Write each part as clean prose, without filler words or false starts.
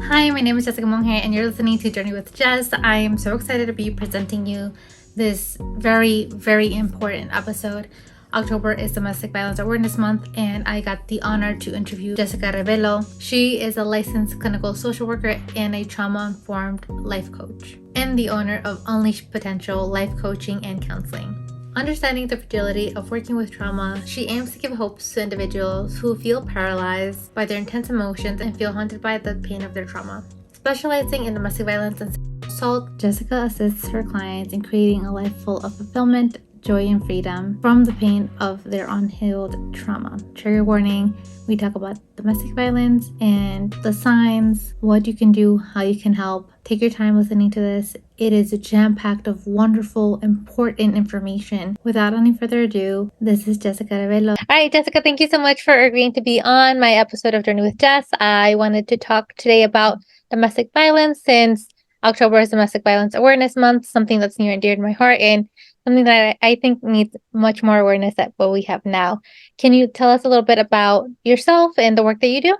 Hi, my name is Jessica Monghe, and you're listening to Journey with Jess. I am so excited to be presenting you this very, very important episode. October is Domestic Violence Awareness Month, and I got the honor to interview Jessica Rebelo. She is a licensed clinical social worker and a trauma-informed life coach, and the owner of Unleashed Potential Life Coaching and Counseling. Understanding the fragility of working with trauma, she aims to give hope to individuals who feel paralyzed by their intense emotions and feel haunted by the pain of their trauma. Specializing in domestic violence and assault, Jessica assists her clients in creating a life full of fulfillment, joy, and freedom from the pain of their unhealed trauma. Trigger warning, we talk about domestic violence and the signs, what you can do, how you can help. Take your time listening to this. It is jam-packed of wonderful, important information. Without any further ado, this is Jessica Rebelo. All right, Jessica, thank you so much for agreeing to be on my episode of Journey with Jess. I wanted to talk today about domestic violence since October is Domestic Violence Awareness Month, something that's near and dear to my heart and something that I think needs much more awareness than what we have now. Can you tell us a little bit about yourself and the work that you do?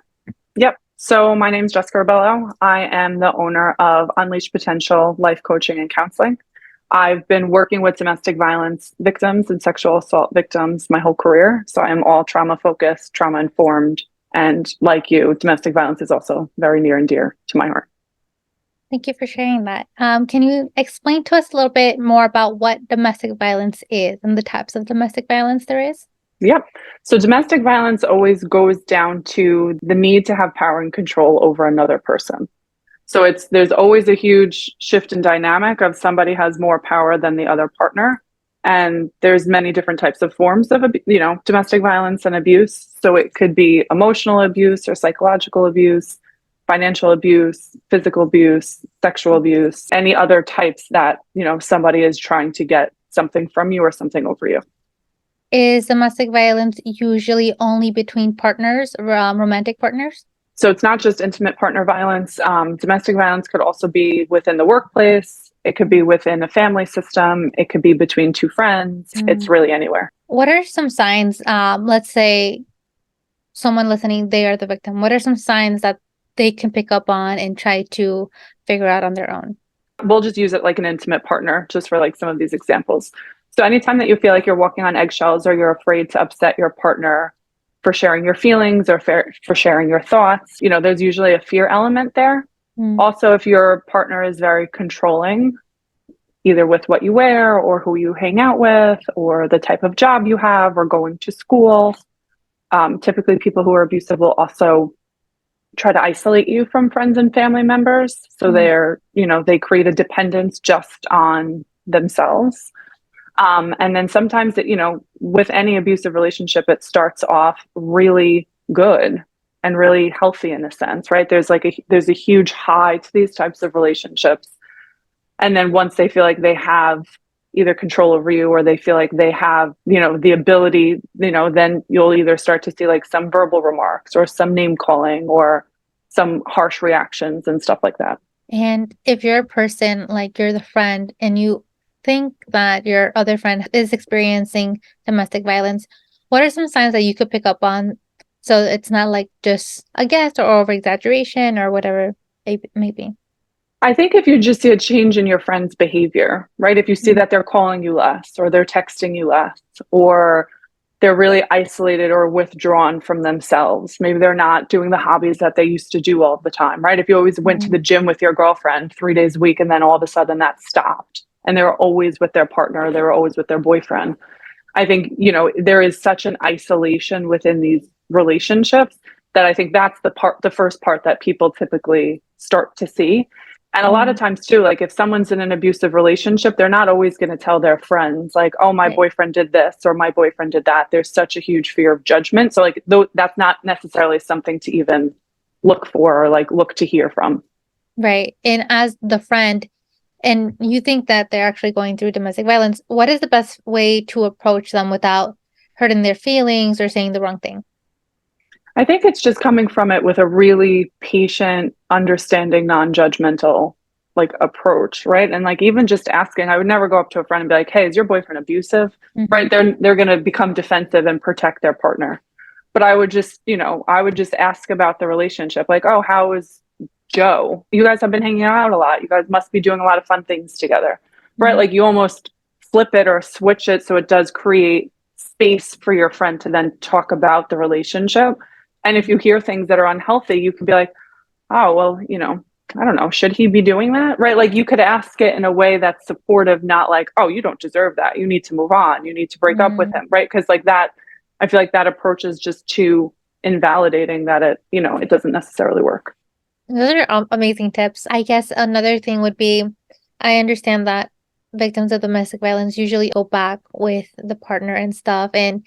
Yep. So my name is Jessica Rebelo. I am the owner of Unleashed Potential Life Coaching and Counseling. I've been working with domestic violence victims and sexual assault victims my whole career. So I am all trauma focused, trauma informed, and like you, domestic violence is also very near and dear to my heart. Thank you for sharing that. Can you explain to us a little bit more about what domestic violence is and the types of domestic violence there is? Yep. So domestic violence always goes down to the need to have power and control over another person. So there's always a huge shift in dynamic of somebody has more power than the other partner. And there's many different types of forms of, domestic violence and abuse. So it could be emotional abuse or psychological abuse, financial abuse, physical abuse, sexual abuse, any other types that, somebody is trying to get something from you or something over you. Is domestic violence usually only between partners, romantic partners? So it's not just intimate partner violence. Domestic violence could also be within the workplace. It could be within a family system. It could be between two friends. It's really anywhere. What are some signs? Let's say someone listening, they are the victim. What are some signs that they can pick up on and try to figure out on their own? We'll just use it like an intimate partner, just for like some of these examples. So anytime that you feel like you're walking on eggshells or you're afraid to upset your partner for sharing your feelings or for sharing your thoughts, there's usually a fear element there. Also, if your partner is very controlling, either with what you wear or who you hang out with or the type of job you have or going to school, typically people who are abusive will also try to isolate you from friends and family members. So they create a dependence just on themselves. And then sometimes with any abusive relationship, it starts off really good and really healthy in a sense, right? There's a huge high to these types of relationships. And then once they feel like they have either control over you or they feel like they have, the ability, then you'll either start to see like some verbal remarks or some name calling or some harsh reactions and stuff like that. And if you're a person, like you're the friend, and you think that your other friend is experiencing domestic violence, what are some signs that you could pick up on so it's not like just a guess or over exaggeration or whatever it may be? I think if you just see a change in your friend's behavior, right? If you see that they're calling you less or they're texting you less or they're really isolated or withdrawn from themselves. Maybe they're not doing the hobbies that they used to do all the time, right? If you always went to the gym with your girlfriend 3 days a week and then all of a sudden that stopped and they were always with their partner, they were always with their boyfriend. I think, there is such an isolation within these relationships that I think that's the first part that people typically start to see. And a lot of times too, like if someone's in an abusive relationship, they're not always going to tell their friends like, oh, my boyfriend did this or my boyfriend did that. There's such a huge fear of judgment. So like that's not necessarily something to even look for or like look to hear from. Right. And as the friend, and you think that they're actually going through domestic violence, what is the best way to approach them without hurting their feelings or saying the wrong thing? I think it's just coming from it with a really patient, understanding, non-judgmental like approach, right? And like even just asking, I would never go up to a friend and be like, "Hey, is your boyfriend abusive?" Right? They're going to become defensive and protect their partner. But I would just ask about the relationship, like, "Oh, how is Joe, you guys have been hanging out a lot. You guys must be doing a lot of fun things together, right? Mhm. Like you almost flip it or switch it so it does create space for your friend to then talk about the relationship. And if you hear things that are unhealthy, you can be like, oh, well, I don't know, should he be doing that? Right? Like you could ask it in a way that's supportive, not like, oh, you don't deserve that. You need to move on. You need to break up with Mhm. him. Right? Because like that, I feel like that approach is just too invalidating that it doesn't necessarily work. Those are amazing tips. I guess another thing would be, I understand that victims of domestic violence usually go back with the partner and stuff. And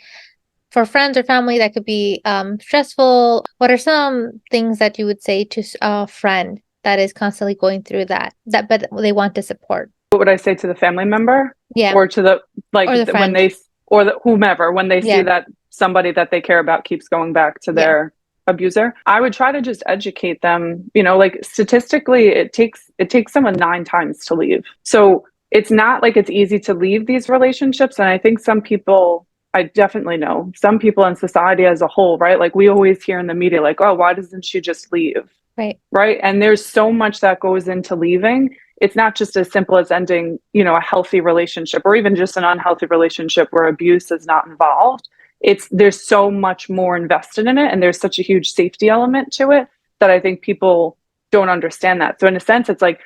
for friends or family, that could be stressful. What are some things that you would say to a friend that is constantly going through that but they want to support? What would I say to the family member Yeah, or to the like or the when friend. they or the whomever when they see Yeah, that somebody that they care about keeps going back to yeah, their abuser? I would try to just educate them, like statistically it takes someone 9 times to leave. So it's not like it's easy to leave these relationships, and I think some people, I definitely know some people in society as a whole, right? Like we always hear in the media like, oh, why doesn't she just leave? right. Right? And there's so much that goes into leaving. It's not just as simple as ending, a healthy relationship or even just an unhealthy relationship where abuse is not involved. There's so much more invested in it, and there's such a huge safety element to it that I think people don't understand that. So in a sense, it's like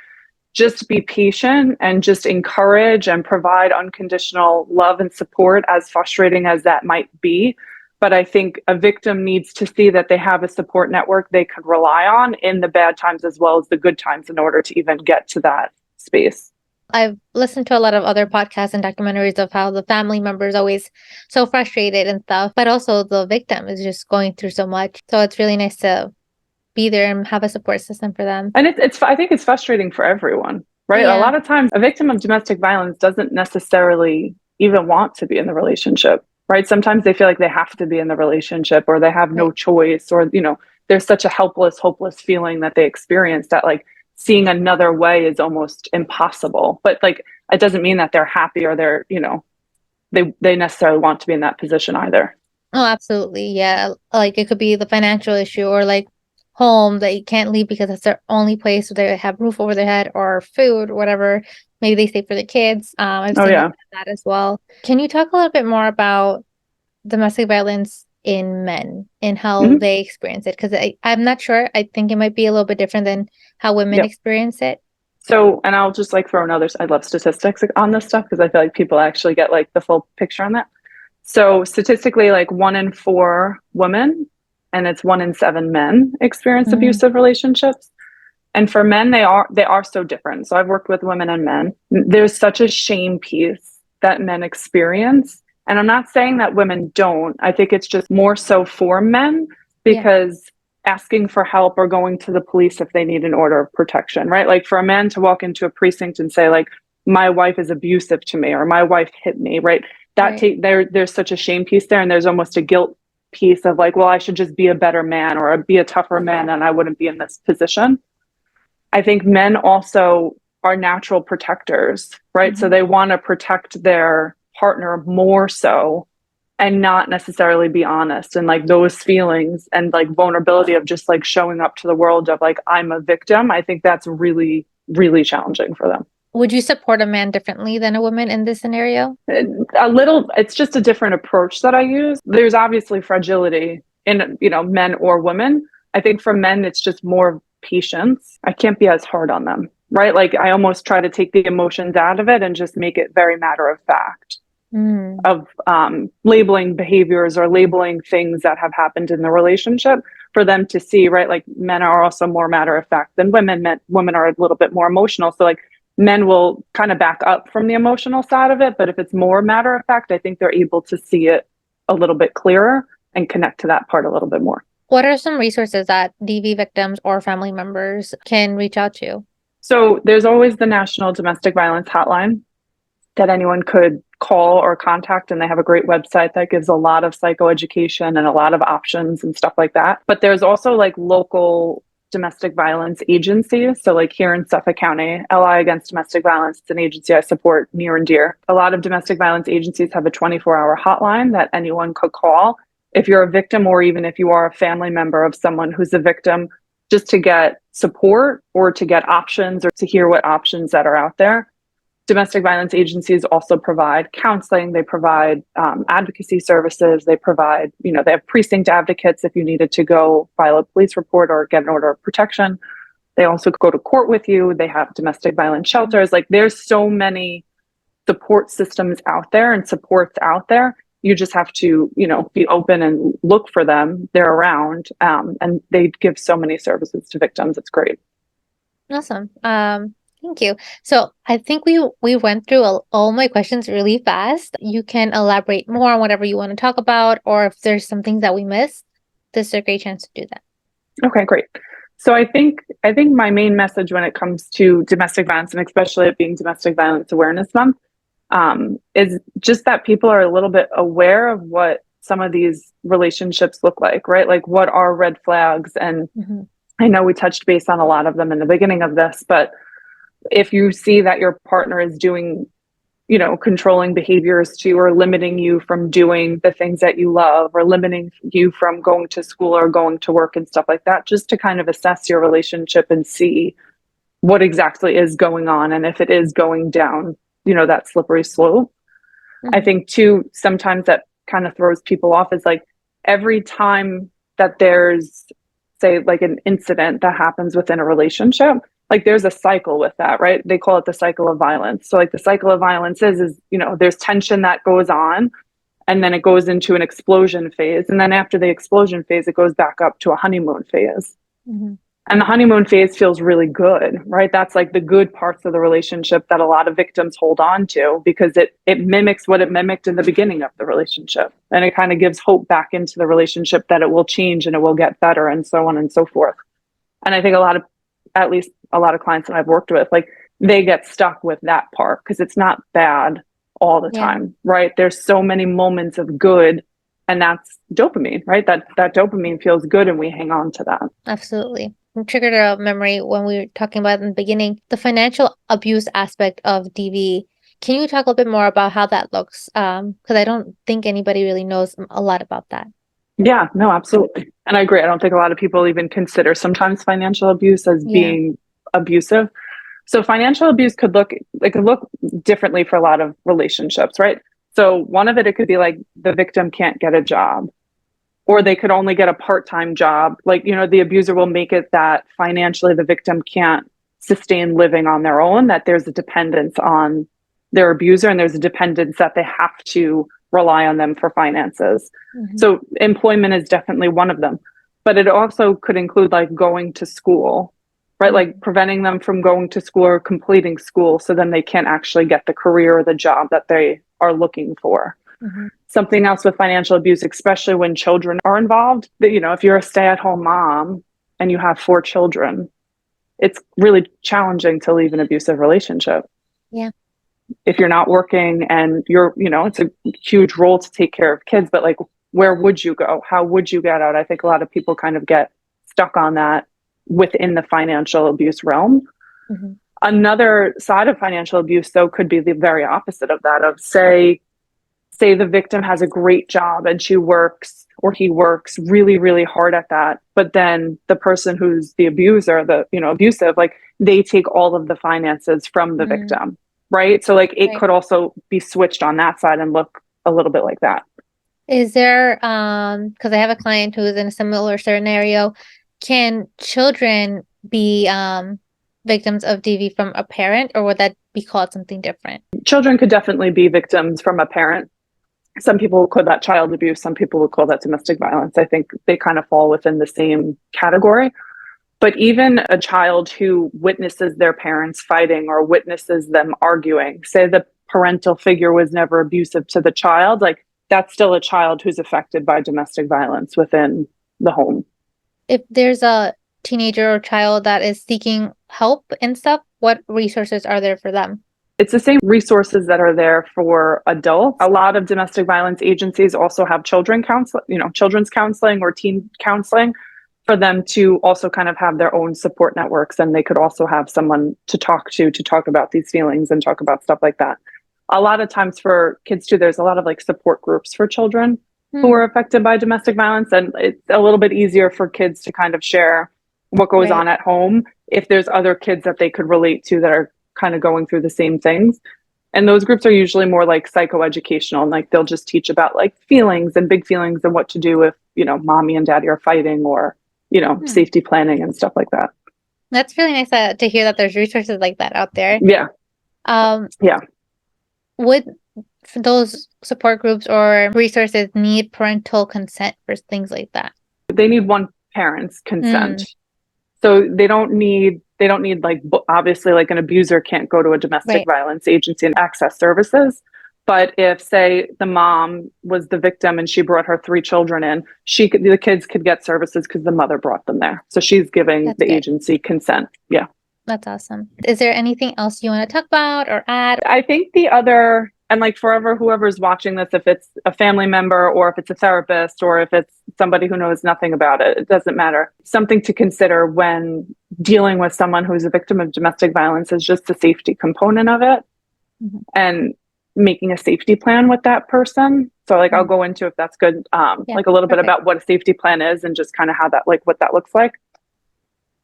just be patient and just encourage and provide unconditional love and support, as frustrating as that might be. But I think a victim needs to see that they have a support network they could rely on in the bad times as well as the good times in order to even get to that space. I've listened to a lot of other podcasts and documentaries of how the family member is always so frustrated and stuff, but also the victim is just going through so much. So it's really nice to be there and have a support system for them. And I think it's frustrating for everyone, right? A Yeah, lot of times a victim of domestic violence doesn't necessarily even want to be in the relationship, right? Sometimes they feel like they have to be in the relationship or they have no right. choice, or, there's such a helpless, hopeless feeling that they experience that like seeing another way is almost impossible. But like it doesn't mean that they're happy or they necessarily want to be in that position either. Oh, absolutely. Yeah. Like it could be the financial issue or like home that you can't leave because that's their only place where they have roof over their head or food or whatever. Maybe they stay for the kids. I've Oh seen a lot yeah. of that as well. Can you talk a little bit more about domestic violence in men and how Hmm. they experience it? Because I'm not sure. I think it might be a little bit different than how women Yep. experience it. So, and I'll just like throw in others. I love statistics on this stuff because I feel like people actually get like the full picture on that. So, statistically, like 1 in 4 women and it's 1 in 7 men experience Mm, abusive relationships. And for men, they are so different. So, I've worked with women and men. There's such a shame piece that men experience. And I'm not saying that women don't. I think it's just more so for men yeah, because asking for help or going to the police if they need an order of protection, right? Like for a man to walk into a precinct and say like my wife is abusive to me or my wife hit me, right? right. There's such a shame piece there, and there's almost a guilt piece of like, well, I should just be a better man or be a tougher man and I wouldn't be in this position. I think men also are natural protectors, right? So Mhm. they want to protect their partner more so and not necessarily be honest, and like those feelings and like vulnerability of just like showing up to the world of like I'm a victim. I think that's really really challenging for them. Would you support a man differently than a woman in this scenario? A little, it's just a different approach that I use. There's obviously fragility in men or women. I think for men it's just more patience. I can't be as hard on them, right? Like I almost try to take the emotions out of it and just make it very matter of fact Mm, of labeling behaviors or labeling things that have happened in the relationship for them to see, right? Like men are also more matter of fact than women. Women are a little bit more emotional. So like men will kind of back up from the emotional side of it. But if it's more matter of fact, I think they're able to see it a little bit clearer and connect to that part a little bit more. What are some resources that DV victims or family members can reach out to? So there's always the National Domestic Violence Hotline that anyone could call or contact. And they have a great website that gives a lot of psychoeducation and a lot of options and stuff like that. But there's also like local domestic violence agencies. So like here in Suffolk County, LI Against Domestic Violence, it's an agency I support near and dear. A lot of domestic violence agencies have a 24-hour hotline that anyone could call. If you're a victim or even if you are a family member of someone who's a victim, just to get support or to get options or to hear what options that are out there. Domestic violence agencies also provide counseling. They provide advocacy services. They provide, they have precinct advocates if you needed to go file a police report or get an order of protection. They also go to court with you. They have domestic violence shelters. Like there's so many support systems out there and supports out there. You just have to, be open and look for them. They're around, and they give so many services to victims. It's great. Awesome. Thank you. So I think we went through all my questions really fast. You can elaborate more on whatever you want to talk about, or if there's some things that we missed, this is a great chance to do that. Okay, great. So I think my main message when it comes to domestic violence, and especially it being Domestic Violence Awareness Month, is just that people are a little bit aware of what some of these relationships look like, right? Like what are red flags? And I know we touched base on a lot of them in the beginning of this, but if you see that your partner is doing, controlling behaviors to you or limiting you from doing the things that you love or limiting you from going to school or going to work and stuff like that, just to kind of assess your relationship and see what exactly is going on. And if it is going down, that slippery slope. I think too, sometimes that kind of throws people off is like every time that there's, say, like an incident that happens within a relationship, like there's a cycle with that, right? They call it the cycle of violence. So like the cycle of violence is, there's tension that goes on and then it goes into an explosion phase. And then after the explosion phase, it goes back up to a honeymoon phase. And the honeymoon phase feels really good, right? That's like the good parts of the relationship that a lot of victims hold on to because it mimics what it mimicked in the beginning of the relationship. And it kind of gives hope back into the relationship that it will change and it will get better and so on and so forth. And I think at least a lot of clients that I've worked with, like they get stuck with that part because it's not bad all the time, right? There's so many moments of good, and that's dopamine, right? That dopamine feels good and we hang on to that. Absolutely. Triggered a memory when we were talking about in the beginning, the financial abuse aspect of DV. Can you talk a little bit more about how that looks? Because I don't think anybody really knows a lot about that. Yeah, no, absolutely. And I agree. I don't think a lot of people even consider sometimes financial abuse as being abusive. So financial abuse could look differently for a lot of relationships, right? So one of it could be like the victim can't get a job, or they could only get a part-time job. Like, the abuser will make it that financially the victim can't sustain living on their own, that there's a dependence on their abuser and there's a dependence that they have to rely on them for finances. So employment is definitely one of them, but it also could include like going to school, right? Like preventing them from going to school or completing school so then they can't actually get the career or the job that they are looking for. Something else with financial abuse, especially when children are involved, that, if you're a stay-at-home mom and you have 4 children, it's really challenging to leave an abusive relationship. Yeah. If you're not working and you're, it's a huge role to take care of kids, but like, where would you go? How would you get out? I think a lot of people kind of get stuck on that within the financial abuse realm. Another side of financial abuse, though, could be the very opposite of that, of say the victim has a great job and she works or he works really, really hard at that. But then the person who's the abuser, abusive, like they take all of the finances from the victim, right? So like it could also be switched on that side and look a little bit like that. Is there, because I have a client who is in a similar scenario, can children be victims of DV from a parent, or would that be called something different? Children could definitely be victims from a parent. Some people will call that child abuse. Some people will call that domestic violence. I think they kind of fall within the same category. But even a child who witnesses their parents fighting or witnesses them arguing, say the parental figure was never abusive to the child, like that's still a child who's affected by domestic violence within the home. If there's a teenager or child that is seeking help and stuff, what resources are there for them? It's the same resources that are there for adults. A lot of domestic violence agencies also have children's counseling or teen counseling for them to also kind of have their own support networks. And they could also have someone to talk about these feelings and talk about stuff like that. A lot of times for kids too, there's a lot of like support groups for children who are affected by domestic violence. And it's a little bit easier for kids to kind of share what goes Right. on at home, if there's other kids that they could relate to that are kind of going through the same things. And those groups are usually more like psychoeducational, and like they'll just teach about like feelings and big feelings and what to do if, mommy and daddy are fighting, or, Hmm. safety planning and stuff like that. That's really nice to hear that there's resources like that out there. Yeah. Um, Yeah. would those support groups or resources need parental consent for things like that? They need one parent's consent. Mm, So they don't need like, obviously, like an abuser can't go to a domestic right. violence agency and access services. But if, say, the mom was the victim and she brought her 3 children in, the kids could get services because the mother brought them there. So she's giving That's the good. agency consent. Yeah. That's awesome. Is there anything else you want to talk about or add? I think the other, and like forever, whoever's watching this, if it's a family member or if it's a therapist or if it's somebody who knows nothing about it, it doesn't matter. Something to consider when dealing with someone who's a victim of domestic violence is just the safety component of it, Mhm. and making a safety plan with that person. So like I'll Mhm. go into, if that's good, Yeah, like a little bit perfect. about what a safety plan is and just kind of how that, like what that looks like.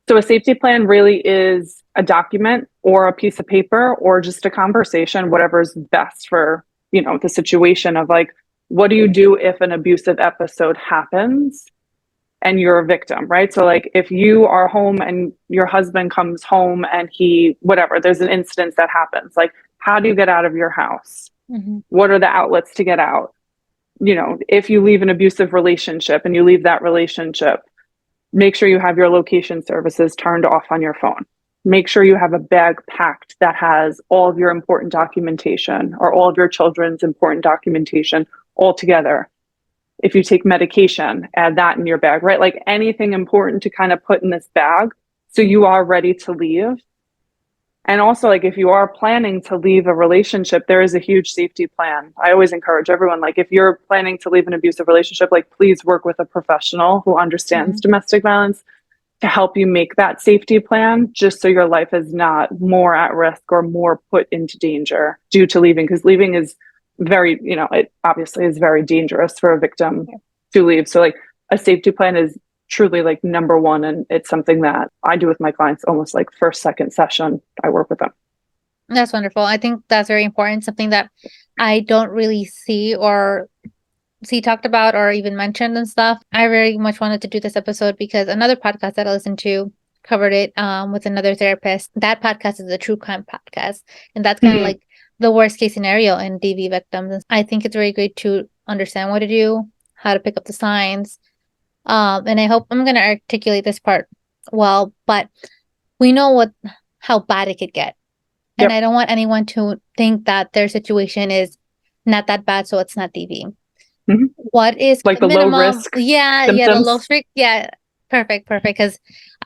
So a safety plan really is a document or a piece of paper or just a conversation, whatever's best for, the situation of like, what do you do if an abusive episode happens and you're a victim, right? So like if you are home and your husband comes home and whatever, there's an incident that happens, like how do you get out of your house? Hmm. What are the outlets to get out? If you leave an abusive relationship and you leave that relationship, make sure you have your location services turned off on your phone. Make sure you have a bag packed that has all of your important documentation or all of your children's important documentation all together. If you take medication, add that in your bag, right? Like anything important to kind of put in this bag so you are ready to leave. And also, like, if you are planning to leave a relationship, there is a huge safety plan. I always encourage everyone, like, if you're planning to leave an abusive relationship, like, please work with a professional who understands Hmm. domestic violence to help you make that safety plan, just so your life is not more at risk or more put into danger due to leaving. Because leaving is it obviously is very dangerous for a victim to leave. So, like, a safety plan is truly like number one, and it's something that I do with my clients almost like first, second session I work with them. That's wonderful. I think that's very important. Something that I don't really see talked about or even mentioned and stuff. I very much wanted to do this episode because another podcast that I listened to covered it with another therapist. That podcast is a true crime podcast, and that's kind of Mm-hmm. like the worst case scenario in DV victims. And I think it's very great to understand what to do, how to pick up the signs. And I hope I'm going to articulate this part well, but we know how bad it could get. And Yep. I don't want anyone to think that their situation is not that bad, so it's not DV. Mm-hmm. What is Like the low minimum? risk Yeah, the low symptoms. risk. Yeah, perfect. Because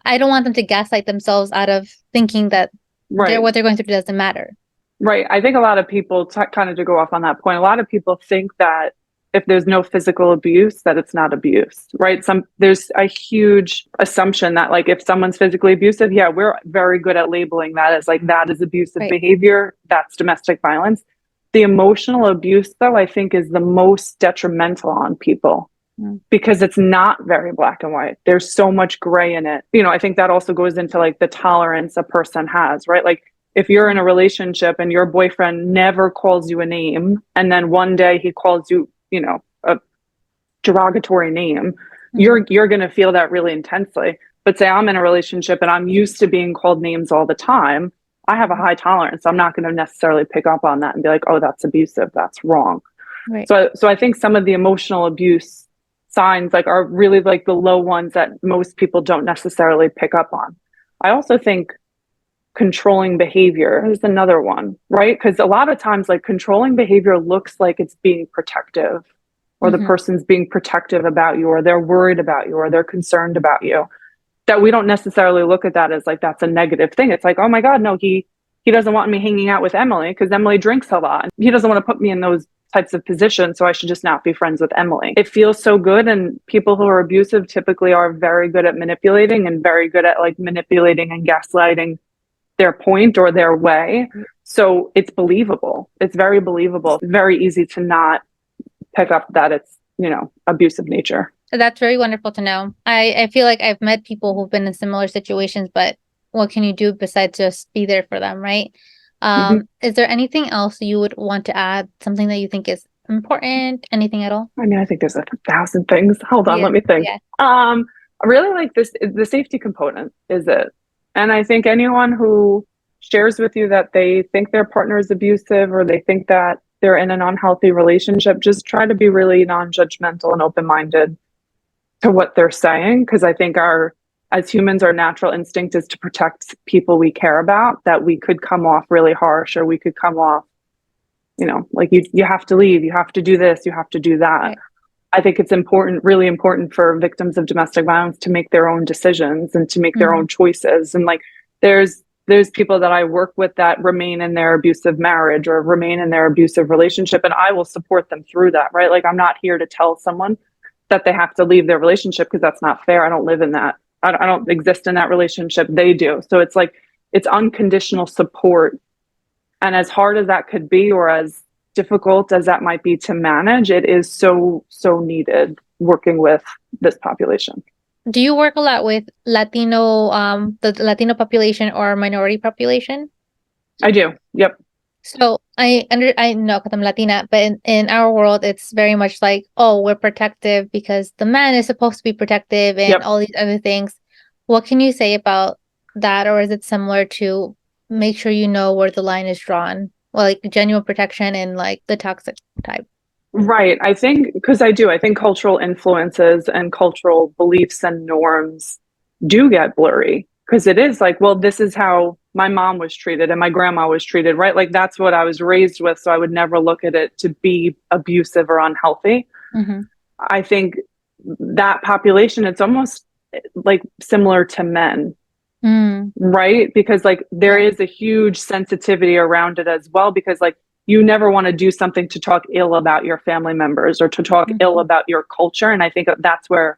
I don't want them to gaslight themselves out of thinking that Right. what they're going through doesn't matter. Right. I think a lot of people, kind of to go off on that point, a lot of people think that if there's no physical abuse, that it's not abuse, right? There's a huge assumption that like if someone's physically abusive, yeah, we're very good at labeling that as like that is abusive Right. behavior, that's domestic violence. The emotional abuse, though, I think is the most detrimental on people. Because it's not very black and white. There's so much gray in it. I think that also goes into like the tolerance a person has, right? Like if you're in a relationship and your boyfriend never calls you a name, and then one day he calls you, a derogatory name, you're going to feel that really intensely. But say I'm in a relationship and I'm used to being called names all the time, I have a high tolerance. I'm not going to necessarily pick up on that and be like, oh, that's abusive, that's wrong. Right. So I think some of the emotional abuse signs like are really like the low ones that most people don't necessarily pick up on. I also think controlling behavior is another one, right? Because a lot of times like controlling behavior looks like it's being protective, or the person's being protective about you, or they're worried about you, or they're concerned about you. That we don't necessarily look at that as like that's a negative thing. It's like, oh my God, no, he doesn't want me hanging out with Emily because Emily drinks a lot. He doesn't want to put me in those types of positions, so I should just not be friends with Emily. It feels so good, and people who are abusive typically are very good at manipulating and very good at like manipulating and gaslighting their point or their way. So it's believable. It's very believable. It's very easy to not pick up that it's, abusive nature. That's very wonderful to know. I feel like I've met people who've been in similar situations, but what can you do besides just be there for them, right? Mhm. Is there anything else you would want to add? Something that you think is important? Anything at all? I mean, I think there's a thousand things. Hold on, Yeah, let me think. yeah. I really like this. The safety component is it, and I think anyone who shares with you that they think their partner is abusive or they think that they're in an unhealthy relationship, just try to be really non-judgmental and open-minded to what they're saying, because I think our as humans, our natural instinct is to protect people we care about. That we could come off really harsh, or we could come off, like you have to leave, you have to do this, you have to do that. Right. I think it's important, really important for victims of domestic violence to make their own decisions and to make their Mm-hmm. own choices. And like there's people that I work with that remain in their abusive marriage or remain in their abusive relationship, and I will support them through that, right? Like I'm not here to tell someone that they have to leave their relationship because that's not fair. I don't live in that. I don't exist in that relationship. They do. So it's like it's unconditional support, and as hard as that could be, or as difficult as that might be to manage, it is so, so needed working with this population. Do you work a lot with the Latino population or minority population? I do. Yep. So I know because I'm Latina, but in our world, it's very much like, oh, we're protective because the man is supposed to be protective and Yep. all these other things. What can you say about that, or is it similar to make sure you know where the line is drawn? Well, like genuine protection and like the toxic type. Right. I think because I think cultural influences and cultural beliefs and norms do get blurry because it is like, well, this is how my mom was treated and my grandma was treated, right? Like that's what I was raised with. So I would never look at it to be abusive or unhealthy. Mm-hmm. I think that population, it's almost like similar to men, Mm, right? Because like there yeah. is a huge sensitivity around it as well, because like you never want to do something to talk ill about your family members or to talk ill Mm-hmm. about your culture. And I think that's where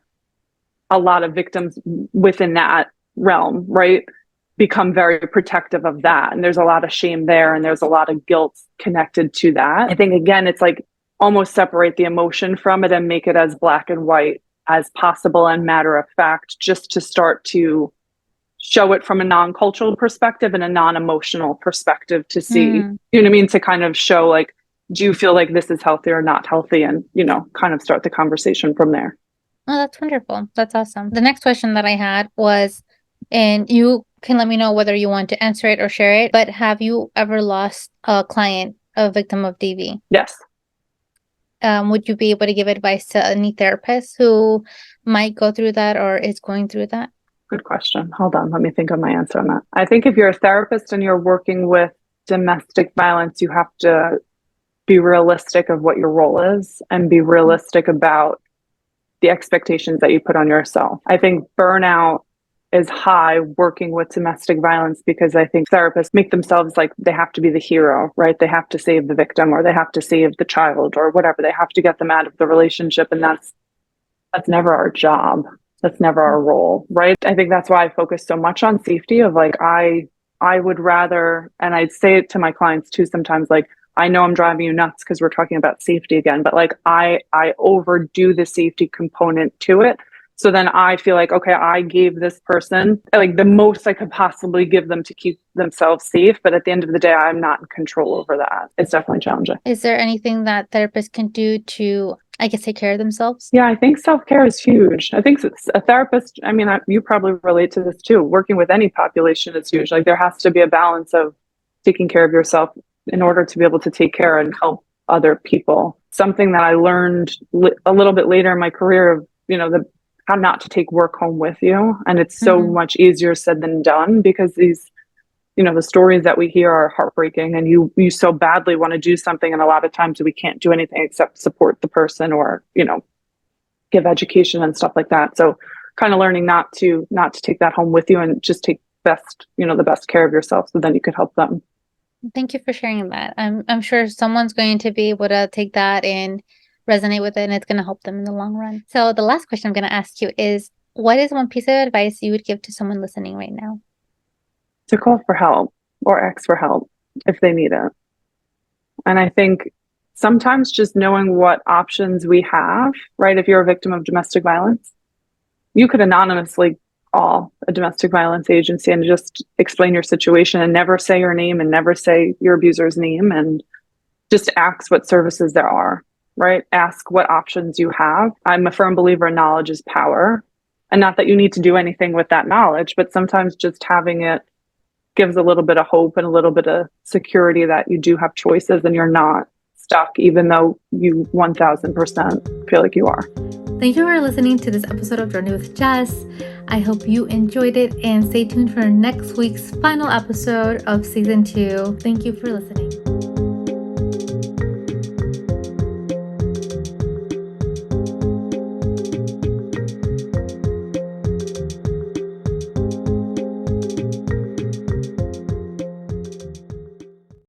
a lot of victims within that realm, right, become very protective of that. And there's a lot of shame there and there's a lot of guilt connected to that. I think again, it's like almost separate the emotion from it and make it as black and white as possible and matter of fact, just to start to show it from a non-cultural perspective and a non-emotional perspective to see, Mm. you know what I mean, to kind of show like, do you feel like this is healthy or not healthy, and kind of start the conversation from there. Oh, that's wonderful. That's awesome. The next question that I had was, and you can let me know whether you want to answer it or share it, but have you ever lost a client, a victim of DV? Yes. Would you be able to give advice to any therapist who might go through that or is going through that? Good question. Hold on, let me think of my answer on that. I think if you're a therapist and you're working with domestic violence, you have to be realistic of what your role is and be realistic about the expectations that you put on yourself. I think burnout is high working with domestic violence because I think therapists make themselves like they have to be the hero, right? They have to save the victim or they have to save the child or whatever. They have to get them out of the relationship, and that's never our job. That's never our role, right? I think that's why I focus so much on safety of like I would rather, and I'd say it to my clients too sometimes, like I know I'm driving you nuts because we're talking about safety again, but like I overdo the safety component to it. So then I feel like, okay, I gave this person like the most I could possibly give them to keep themselves safe. But at the end of the day, I'm not in control over that. It's definitely challenging. Is there anything that therapists can do to, I guess, take care of themselves? Yeah, I think self-care is huge. I think a therapist, I mean, you probably relate to this too. Working with any population is huge. Like there has to be a balance of taking care of yourself in order to be able to take care and help other people. Something that I learned a little bit later in my career of, how not to take work home with you. And it's so Mm-hmm. much easier said than done because the stories that we hear are heartbreaking, and you so badly want to do something, and a lot of times we can't do anything except support the person or give education and stuff like that. So kind of learning not to take that home with you and just take the best care of yourself, so then you could help them. Thank you for sharing that. I'm sure someone's going to be able to take that and resonate with it, and it's going to help them in the long run. So the last question I'm going to ask you is, what is one piece of advice you would give to someone listening right now? To call for help or ask for help if they need it. And I think sometimes just knowing what options we have, right? If you're a victim of domestic violence, you could anonymously call a domestic violence agency and just explain your situation and never say your name and never say your abuser's name, and just ask what services there are, right? Ask what options you have. I'm a firm believer in knowledge is power. And not that you need to do anything with that knowledge, but sometimes just having it gives a little bit of hope and a little bit of security that you do have choices and you're not stuck, even though you 1000% feel like you are. Thank you for listening to this episode of Journey with Jess. I hope you enjoyed it, and stay tuned for next week's final episode of season 2. Thank you for listening.